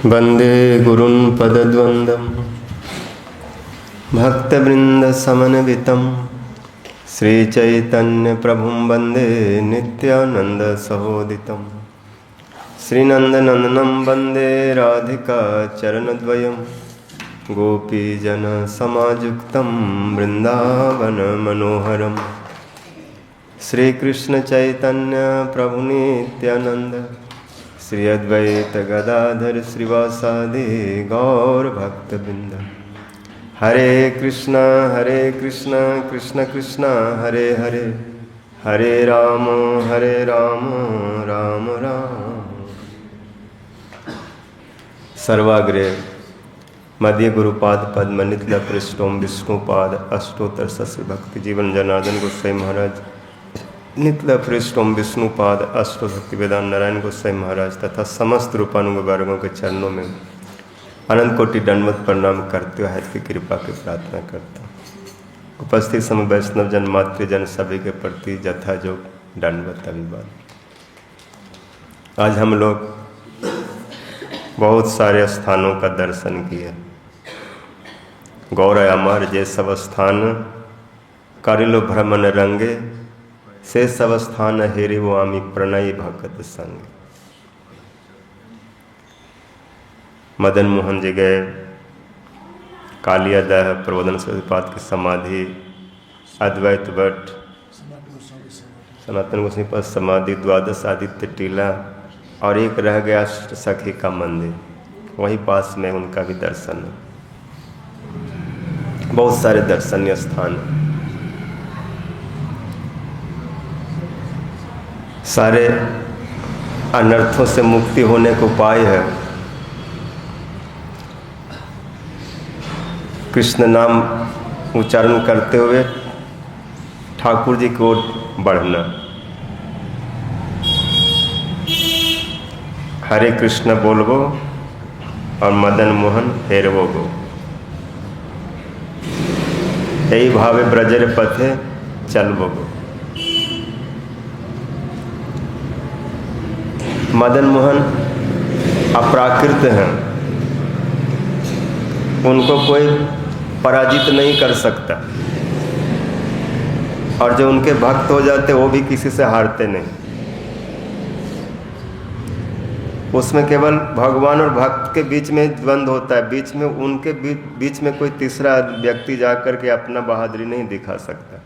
वंदे गुरुन् पदद्वन्द्वं भक्तवृन्दसमन्वितं श्रीचैतन्यप्रभुं वन्दे नित्यानन्दसहोदितं श्रीनन्दनन्दनं वन्दे राधिका चरणद्वयं गोपीजनसमायुक्तं वृन्दावनमनोहरं श्रीकृष्णचैतन्यप्रभुनित्यानन्द श्री अद्वैत गदाधर श्रीवासादि गौरभक्तवृंद। हरे कृष्णा कृष्ण कृष्ण हरे हरे, हरे राम राम राम। सर्वाग्रे मध्य गुरुपाद पद्म नित्य पृष्ठों विष्णुपाद अष्टोत्तर शस्त्र भक्ति जीवन जनार्दन गोसाई महाराज नित्य पृष्ठों विष्णुपाद अष्टभक्ति वेदांत नारायण गोसाई महाराज तथा समस्त रूपानुग वर्गों के चरणों में अनंत कोटि दंडवत प्रणाम करते हुए की कृपा की प्रार्थना करता हूँ। उपस्थित सम वैष्णव जन मातृजन सभी के प्रति यथायोग दंडवत अभिवादन। आज हम लोग बहुत सारे स्थानों का दर्शन किए। गौर अमर जे सब स्थान करिलो भ्रमण रंगे, से सब स्थान हेरे वो आमी प्रणय भगत संग। मदन मोहन जी गए, कालिया दह प्रबोधन सरस्वती की समाधि, अद्वैत भट्ट सनातन गोस्वामी पर समाधि, द्वादश आदित्य टीला और एक रह गया सखी का मंदिर, वहीं पास में उनका भी दर्शन है। बहुत सारे दर्शनीय स्थान हैं। सारे अनर्थों से मुक्ति होने का उपाय है कृष्ण नाम उच्चारण करते हुए ठाकुर जी की ओर बढ़ना। हरे कृष्ण बोलबो और मदन मोहन हेरवो गो, यही भावे ब्रजर पथे चलबो गो। मदन मोहन अपराकृत हैं, उनको कोई पराजित नहीं कर सकता, और जो उनके भक्त हो जाते वो भी किसी से हारते नहीं। उसमें केवल भगवान और भक्त के बीच में द्वंद्व होता है, बीच में उनके बीच में कोई तीसरा व्यक्ति जाकर के अपना बहादुरी नहीं दिखा सकता।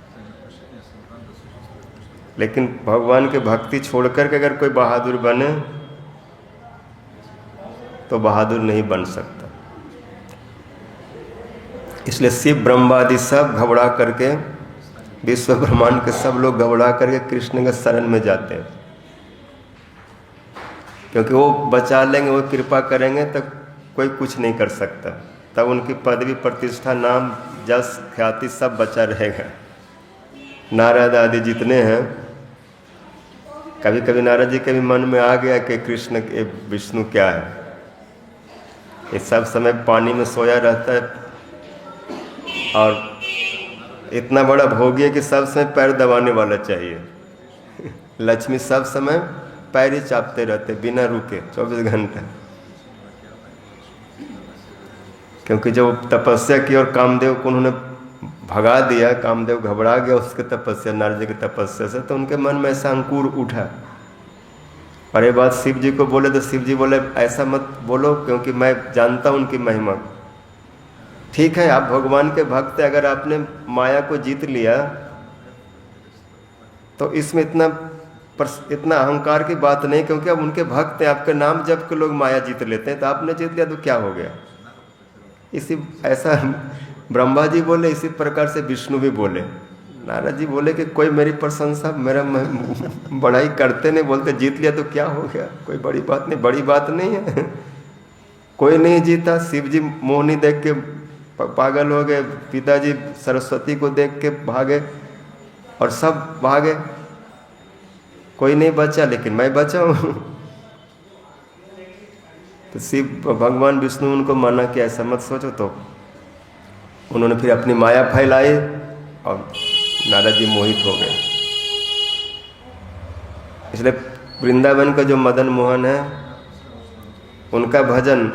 लेकिन भगवान के भक्ति छोड़कर के अगर कोई बहादुर बने तो बहादुर नहीं बन सकता। इसलिए शिव ब्रह्मादि सब घबरा करके, विश्व ब्रह्मांड के सब लोग घबरा करके कृष्ण के शरण में जाते हैं, क्योंकि वो बचा लेंगे, वो कृपा करेंगे तो कोई कुछ नहीं कर सकता। तब उनकी पदवी प्रतिष्ठा नाम जस ख्याति सब बचा रहेगा। नारद आदि जितने हैं, कभी कभी नारद जी के भी मन में आ गया कि कृष्ण के विष्णु क्या है। ये सब समय पानी में सोया रहता है और इतना बड़ा भोगी है कि सब समय पैर दबाने वाला चाहिए। लक्ष्मी सब समय पैर ही चापते रहते बिना रुके 24 घंटे, क्योंकि जब तपस्या की और कामदेव को उन्होंने भगा दिया, कामदेव घबरा गया उसके तपस्या, नारद जी की तपस्या से, तो उनके मन में ऐसा अंकुर उठा। और ये बात शिव जी को बोले तो शिव जी बोले ऐसा मत बोलो, क्योंकि मैं जानता हूं उनकी महिमा। ठीक है, आप भगवान के भक्त, अगर आपने माया को जीत लिया तो इसमें इतना अहंकार की बात नहीं, क्योंकि अब उनके भक्त हैं। आपके नाम जब के लोग माया जीत लेते हैं, तो आपने जीत लिया तो क्या हो गया। इसी ऐसा ब्रह्मा जी बोले, इसी प्रकार से विष्णु भी बोले। नारद जी बोले कि कोई मेरी प्रशंसा, मेरा बड़ाई करते नहीं, बोलते जीत लिया तो क्या हो गया, कोई बड़ी बात नहीं। बड़ी बात नहीं है, कोई नहीं जीता। शिव जी मोहिनी देख के पागल हो गए, पिताजी सरस्वती को देख के भागे और सब भागे, कोई नहीं बचा, लेकिन मैं बचा हूँ। तो शिव भगवान विष्णु उनको मना कि ऐसा मत सोचो, तो उन्होंने फिर अपनी माया फैलाई और नारद जी मोहित हो गए। इसलिए वृंदावन का जो मदन मोहन है उनका भजन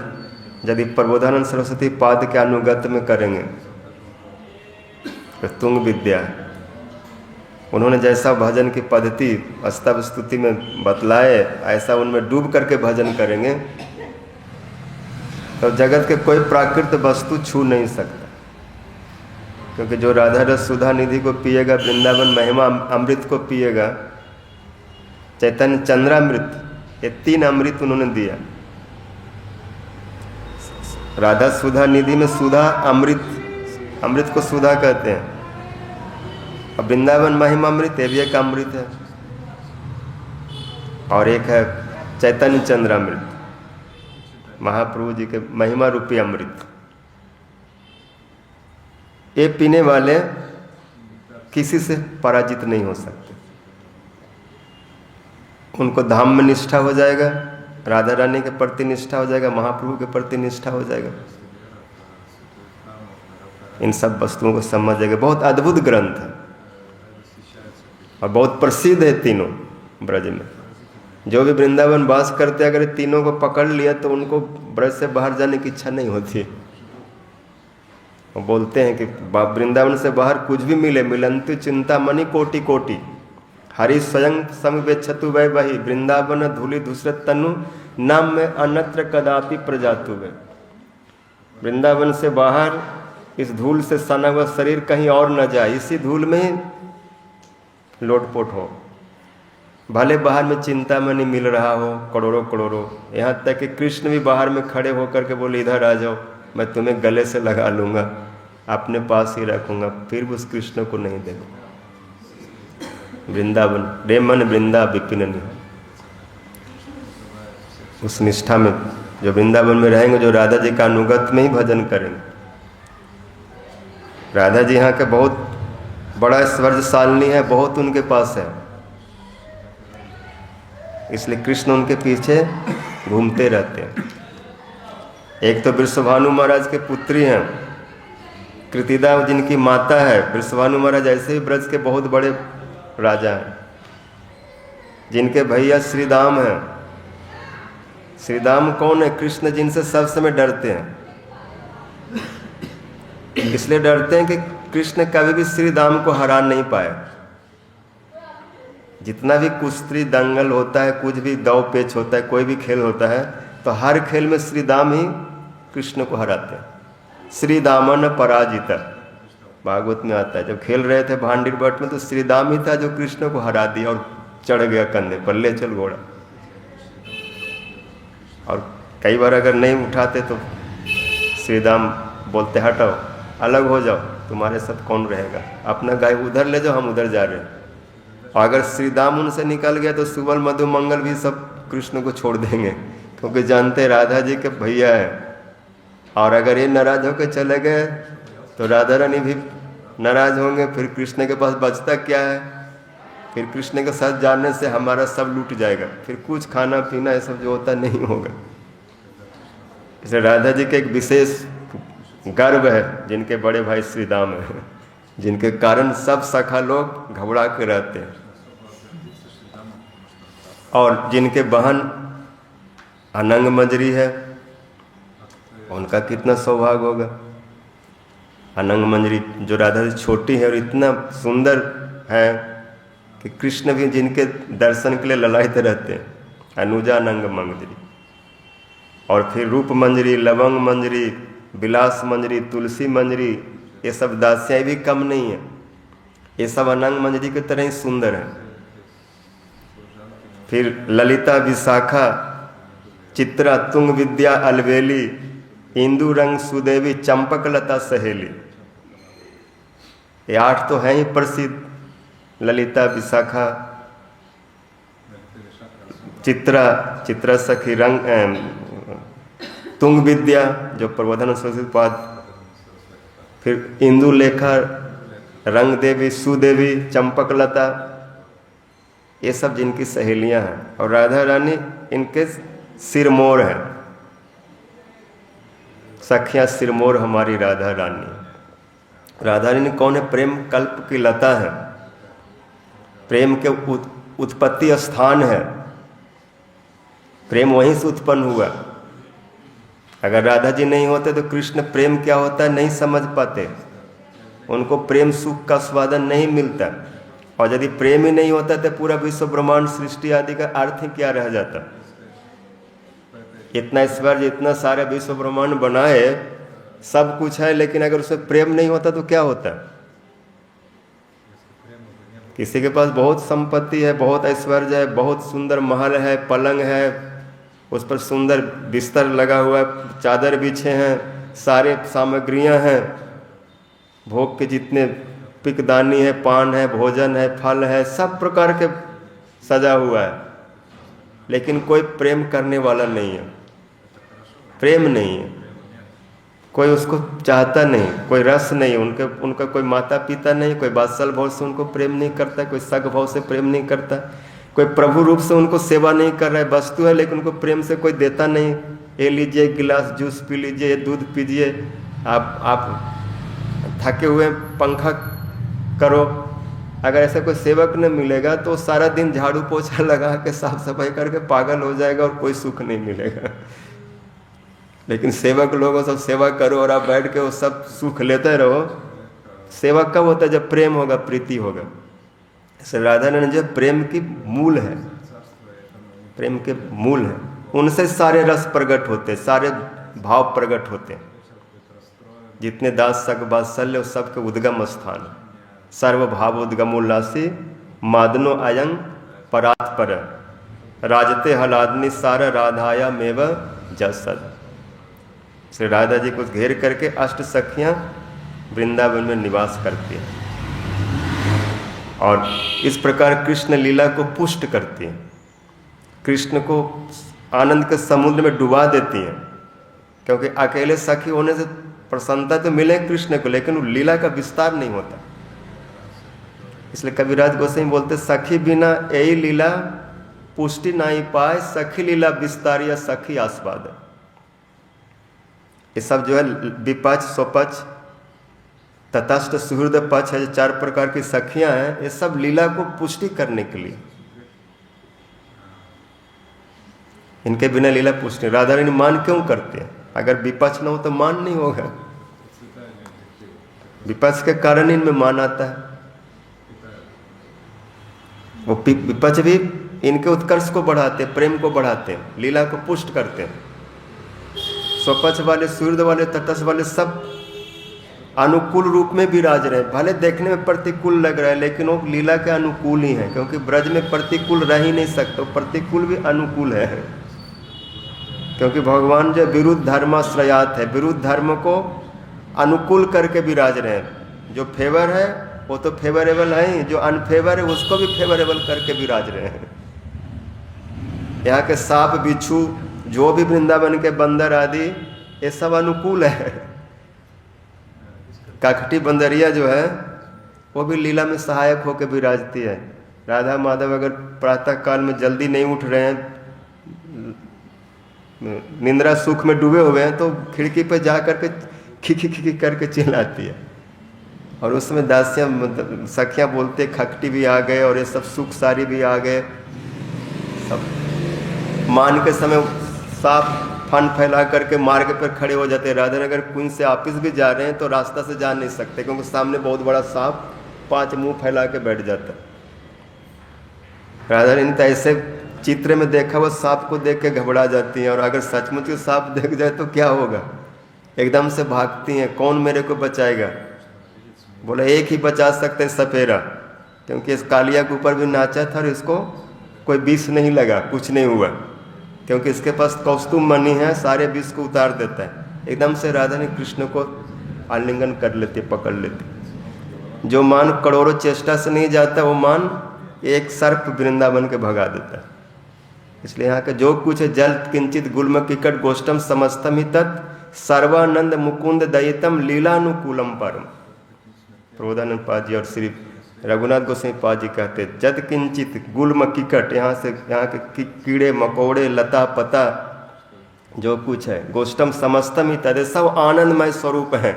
यदि प्रबोधानंद सरस्वती पाद के अनुगत में करेंगे तो तुंग विद्या, उन्होंने जैसा भजन की पद्धति स्तव स्तुति में बतलाए ऐसा उनमें डूब करके भजन करेंगे तो जगत के कोई प्राकृत वस्तु छू नहीं सकता। क्योंकि जो राधा रस सुधा निधि को पिएगा, वृंदावन महिमा अमृत को पिएगा, चैतन्य चंद्रामृत, ये 3 अमृत उन्होंने दिया। राधा सुधा निधि में सुधा अमृत, अमृत को सुधा कहते हैं, और वृंदावन महिमा अमृत ये भी एक अमृत है, और एक है चैतन्य चंद्रामृत, महाप्रभु जी के महिमा रूपी अमृत। ये पीने वाले किसी से पराजित नहीं हो सकते। उनको धाम में निष्ठा हो जाएगा, राधा रानी के प्रति निष्ठा हो जाएगा, महाप्रभु के प्रति निष्ठा हो जाएगा, इन सब वस्तुओं को समझ जाएगा। बहुत अद्भुत ग्रंथ है और बहुत प्रसिद्ध है तीनों ब्रज में। जो भी वृंदावन वास करते अगर तीनों को पकड़ लिया तो उनको ब्रज से बाहर जाने की इच्छा नहीं होती। वो बोलते हैं कि वृंदावन से बाहर कुछ भी मिले, मिलंतु चिंतामणि कोटि कोटि, हरि स्वयं समवेक्षतु वै वही, वृंदावन धूलि दूसरे तनु नाम में अन्यत्र कदापि प्रजातु वै। वृंदावन से बाहर इस धूल से सना हुआ शरीर कहीं और न जाए, इसी धूल में ही लोटपोट हो। भले बाहर में चिंतामणि मिल रहा हो करोड़ों करोड़ों, यहाँ तक कि कृष्ण भी बाहर में खड़े होकर के बोले इधर आ जाओ, मैं तुम्हें गले से लगा लूँगा, अपने पास ही रखूँगा, फिर भी उस कृष्ण को नहीं देखो। वृंदावन रे मन वृंदा विपिन निहार, उस निष्ठा में जो वृंदावन में रहेंगे, जो राधा जी का अनुगत में ही भजन करेंगे। राधा जी यहाँ के बहुत बड़ा स्वर्गशालिनी है, बहुत उनके पास है, इसलिए कृष्ण उनके पीछे घूमते रहते हैं। एक तो वृषभानु महाराज के पुत्री हैं, कृतिदा जिनकी माता है। वृषभानु महाराज ऐसे ही ब्रज के बहुत बड़े राजा हैं, जिनके भैया श्रीदाम हैं। श्रीदाम कौन है? कृष्ण, जिनसे सब समय डरते हैं। इसलिए डरते हैं कि कृष्ण कभी भी श्रीदाम को हरा नहीं पाए। जितना भी कुश्ती दंगल होता है, कुछ भी दाव पेच होता है, कोई भी खेल होता है, तो हर खेल में श्रीदाम ही कृष्ण को हराते हैं। श्रीदामन पराजिता भागवत में आता है। जब खेल रहे थे भांडीर बट में तो श्रीदाम ही था जो कृष्ण को हरा दिया और चढ़ गया कंधे पर, ले चल घोड़ा। और कई बार अगर नहीं उठाते तो श्रीदाम बोलते हटाओ, अलग हो जाओ, तुम्हारे साथ कौन रहेगा, अपना गाय उधर ले जाओ, हम उधर जा रहे हैं। और अगर श्रीदाम उनसे निकल गया तो सुबल मधु मंगल भी सब कृष्ण को छोड़ देंगे, क्योंकि जानते राधा जी के भैया है। और अगर ये नाराज होकर चले गए तो राधा रानी भी नाराज होंगे, फिर कृष्ण के पास बचता क्या है? फिर कृष्ण के साथ जाने से हमारा सब लूट जाएगा, फिर कुछ खाना पीना ये सब जो होता नहीं होगा। इसलिए राधा जी के एक विशेष गर्व है, जिनके बड़े भाई श्रीदाम हैं, जिनके कारण सब सखा लोग घबरा के रहते हैं। और जिनके बहन अनंग मंजरी है, उनका कितना सौभाग्य होगा। अनंग मंजरी जो राधा जी छोटी है और इतना सुंदर है कि कृष्ण भी जिनके दर्शन के लिए ललायित रहते हैं। अनुजा अनंग मंजरी, और फिर रूप मंजरी, लवंग मंजरी, विलास मंजरी, तुलसी मंजरी, ये सब दासियाँ भी कम नहीं है। ये सब अनंग मंजरी की तरह ही सुंदर है। फिर ललिता, विशाखा, चित्रा, तुंग विद्या, अलवेली, इंदु रंग, सुदेवी, चंपक लता, सहेली, ये 8 तो हैं ही प्रसिद्ध। ललिता, विशाखा, चित्रा सखी, रंग, तुंग विद्या जो प्रबोधन सरस्वती पाद, फिर इंदु लेखा, रंग देवी, सुदेवी, चंपक लता, ये सब जिनकी सहेलियां हैं। और राधा रानी इनके सिरमोर हैं। सखियां सिरमोर हमारी राधा रानी। राधा रानी कौन है? प्रेम कल्प की लता है, प्रेम के उत्पत्ति स्थान है। प्रेम वहीं से उत्पन्न हुआ। अगर राधा जी नहीं होते तो कृष्ण प्रेम क्या होता है नहीं समझ पाते, उनको प्रेम सुख का स्वादन नहीं मिलता। और यदि प्रेम ही नहीं होता तो पूरा विश्व ब्रह्मांड सृष्टि आदि का अर्थ ही क्या रह जाता। इतना ईश्वर इतना सारा विश्व ब्रह्मांड बनाए, सब कुछ है, लेकिन अगर उसमें प्रेम नहीं होता तो क्या होता। किसी के पास बहुत संपत्ति है, बहुत ऐश्वर्य है, बहुत सुंदर महल है, पलंग है, उस पर सुंदर बिस्तर लगा हुआ है, चादर बिछे हैं, सारे सामग्रियां हैं, भोग के जितने पिकदानी है, पान है, भोजन है, फल है, सब प्रकार के सजा हुआ है, लेकिन कोई प्रेम करने वाला नहीं है, प्रेम नहीं है, कोई उसको चाहता नहीं, कोई रस नहीं, उनका कोई माता पिता नहीं, कोई बात्सल भाव से उनको प्रेम नहीं करता, कोई सग भाव से प्रेम नहीं करता, कोई प्रभु रूप से उनको सेवा नहीं कर रहा है, वस्तु है लेकिन उनको प्रेम से कोई देता नहीं। ये लीजिए गिलास जूस पी लीजिए, दूध पीजिए, आप थके हुए पंखा करो। अगर ऐसा कोई सेवक न मिलेगा तो सारा दिन झाड़ू पोछा लगा के साफ सफाई करके पागल हो जाएगा और कोई सुख नहीं मिलेगा। लेकिन सेवक लोगों सब सेवा करो और आप बैठ के वो सब सुख लेते रहो। सेवा कब होता है? जब प्रेम होगा, प्रीति होगा। इसलिए राधा रानी जो प्रेम की मूल है, प्रेम के मूल है, उनसे सारे रस प्रकट होते, सारे भाव प्रकट होते। जितने दास सग वात्सल्य उस सबके उद्गम स्थान, सर्वभाव उद्गमोल्लासी मादनो अयंग परात पर राजते हलादनी सारा राधाया मेव जसद। श्री राधा जी को घेर करके अष्ट सखियां वृंदावन में निवास करती हैं और इस प्रकार कृष्ण लीला को पुष्ट करती हैं, कृष्ण को आनंद के समुद्र में डुबा देती हैं। क्योंकि अकेले सखी होने से प्रसन्नता तो मिले कृष्ण को, लेकिन वो लीला का विस्तार नहीं होता। इसलिए कविराज गोसाई बोलते, सखी बिना यही लीला पुष्टि नहीं पाए, सखी लीला विस्तार या सखी आस्वाद। ये सब जो है विपक्ष, स्वपक्ष, तटस्थ, सुहृद पक्ष है, 4 प्रकार की सखियां हैं, ये सब लीला को पुष्टि करने के लिए। इनके बिना लीला पुष्टि। राधा रानी मान क्यों करते हैं? अगर विपक्ष न हो तो मान नहीं होगा, विपक्ष के कारण इनमें मान आता है। वो विपक्ष भी इनके उत्कर्ष को बढ़ाते, प्रेम को बढ़ाते, लीला को पुष्ट करते हैं। स्वपक्ष वाले, सुहृद वाले, तटस्थ वाले सब अनुकूल रूप में विराज रहे। भले देखने में प्रतिकूल लग रहा है लेकिन वो लीला के अनुकूल ही है, क्योंकि ब्रज में प्रतिकूल रह ही नहीं सकता, प्रतिकूल भी अनुकूल है। क्योंकि भगवान जो विरुद्ध धर्माश्रयात है, विरुद्ध धर्म को अनुकूल करके विराज रहे हैं। जो फेवर है वो तो फेवरेबल है ही, जो अनफेवर है उसको भी फेवरेबल करके विराज रहे हैं। यहाँ के सांप, बिच्छू, जो भी वृंदावन के बंदर आदि, ये सब अनुकूल है। काकटी बंदरिया जो है वो भी लीला में सहायक होकर विराजती है। राधा माधव अगर प्रातः काल में जल्दी नहीं उठ रहे हैं, निंद्रा सुख में डूबे हुए हैं, तो खिड़की पे जा करके खिखी खिखी करके चिल्लाती है। और उसमें दासियां सखियां बोलते, खकटी भी आ गए और ये सब सुख सारी भी आ गए। सब मान के समय साफ फन फैला करके मार्ग पर खड़े हो जाते। राधा नगर कुंज से ऑफिस भी जा रहे हैं तो रास्ता से जा नहीं सकते, क्योंकि सामने बहुत बड़ा सांप 5 मुंह फैला के बैठ जाता। राधा रानी तो ऐसे चित्र में देखा वो सांप को देख के घबरा जाती हैं, और अगर सचमुच के सांप देख जाए तो क्या होगा, एकदम से भागती हैं, कौन मेरे को बचाएगा। बोला एक ही बचा सकते सपेरा, क्योंकि इस कालिया के ऊपर भी नाचा था और इसको कोई विष नहीं लगा, कुछ नहीं हुआ, क्योंकि इसके पास कौस्तुभ मणि है, सारे विष को उतार देता है। एकदम से राधा ने कृष्ण को आलिंगन कर लेती, पकड़ लेती। जो मान करोड़ों चेष्टा से नहीं जाता, वो मान एक सर्प वृंदावन के भगा देता है। इसलिए यहाँ का जो कुछ है, जल किंचित गुल्म किकट गोष्ठम समस्तम ही तत् सर्वानंद मुकुंद दयितम लीलानुकूलम परम। प्रबोधानंद पाद जी और श्री रघुनाथ गोसाई पाद जी कहते, जद किंचित गुल्म किकट, यहाँ के कीड़े मकोड़े लता पता जो कुछ है, गोष्ठम समस्तम ही तद, सब आनंदमय स्वरूप है।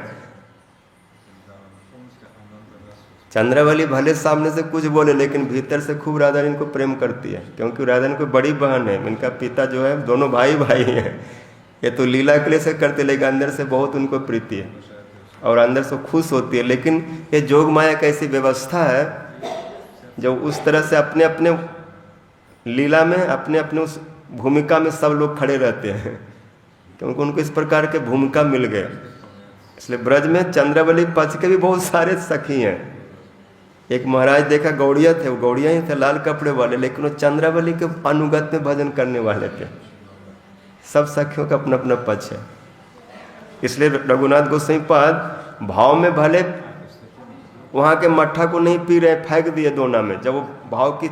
चंद्रावली भले सामने से कुछ बोले लेकिन भीतर से खूब राधा रानी को प्रेम करती है, क्योंकि राधा रानी को बड़ी बहन है, इनका पिता जो है, दोनों भाई भाई हैं, ये तो लीला के लिए से करते, लेकिन अंदर से बहुत उनको प्रीति है और अंदर से खुश होती है। लेकिन ये जोग माया का ऐसी व्यवस्था है जो उस तरह से अपने अपने लीला में, अपने अपने उस भूमिका में सब लोग खड़े रहते हैं, क्योंकि उनको इस प्रकार के भूमिका मिल गए। इसलिए ब्रज में चंद्रावली पक्ष के भी बहुत सारे सखी हैं। एक महाराज देखा गौड़िया थे, वो गौड़िया ही थे लाल कपड़े वाले, लेकिन वो चंद्रावली के अनुगत में भजन करने वाले थे। सब सखियों का अपना अपना पक्ष है। इसलिए रघुनाथ गोस्वामी पाद भाव में भले वहाँ के मट्ठा को नहीं पी रहे, फेंक दिए दोना में, जब वो भाव की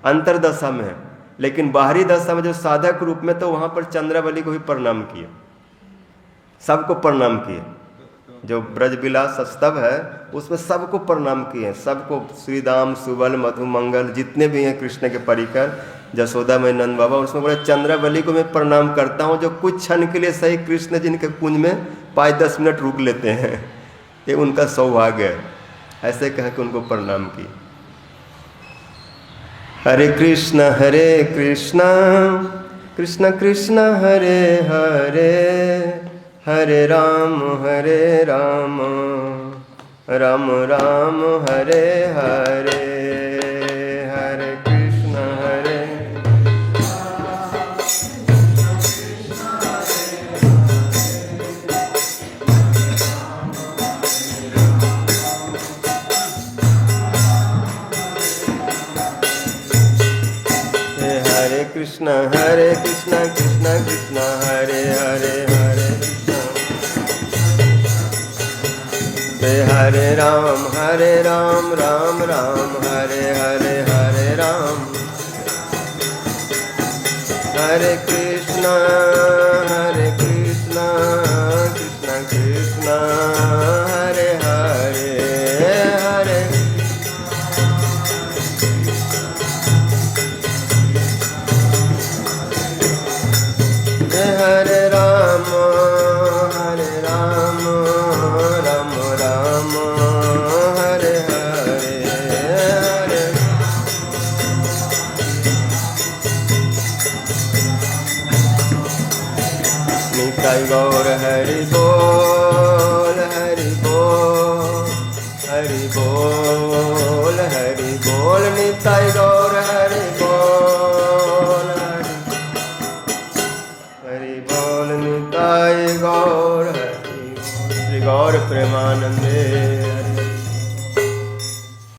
अंतरदशा में है, लेकिन बाहरी दशा में जो साधक रूप में, तो वहाँ पर चंद्रावली को भी प्रणाम किए, सबको प्रणाम किए। जो ब्रजविलास स्तव है उसमें सबको प्रणाम किए, सबको, श्रीदाम, सुबल, मधुमंगल, जितने भी हैं कृष्ण के परिकर, जसोदा में नंद बाबा, उसमें बोले चंद्रावली को मैं प्रणाम करता हूँ, जो कुछ क्षण के लिए सही कृष्ण जिनके कुंज में 5-10 मिनट रुक लेते हैं, ये उनका सौभाग्य है। ऐसे कह के उनको प्रणाम की। हरे कृष्ण कृष्ण कृष्ण हरे हरे, हरे राम राम राम हरे हरे, हरे कृष्ण हरे कृष्ण कृष्ण कृष्ण हरे हरे, हरे हरे राम राम राम हरे हरे, हरे राम, हरे कृष्ण कृष्ण कृष्ण हरे हरे, हरे हरे राम राम राम हरे हरे, हरे निताई गौर हरि बोल, हरि बोल, हरि बोल, हरि बोल, निताई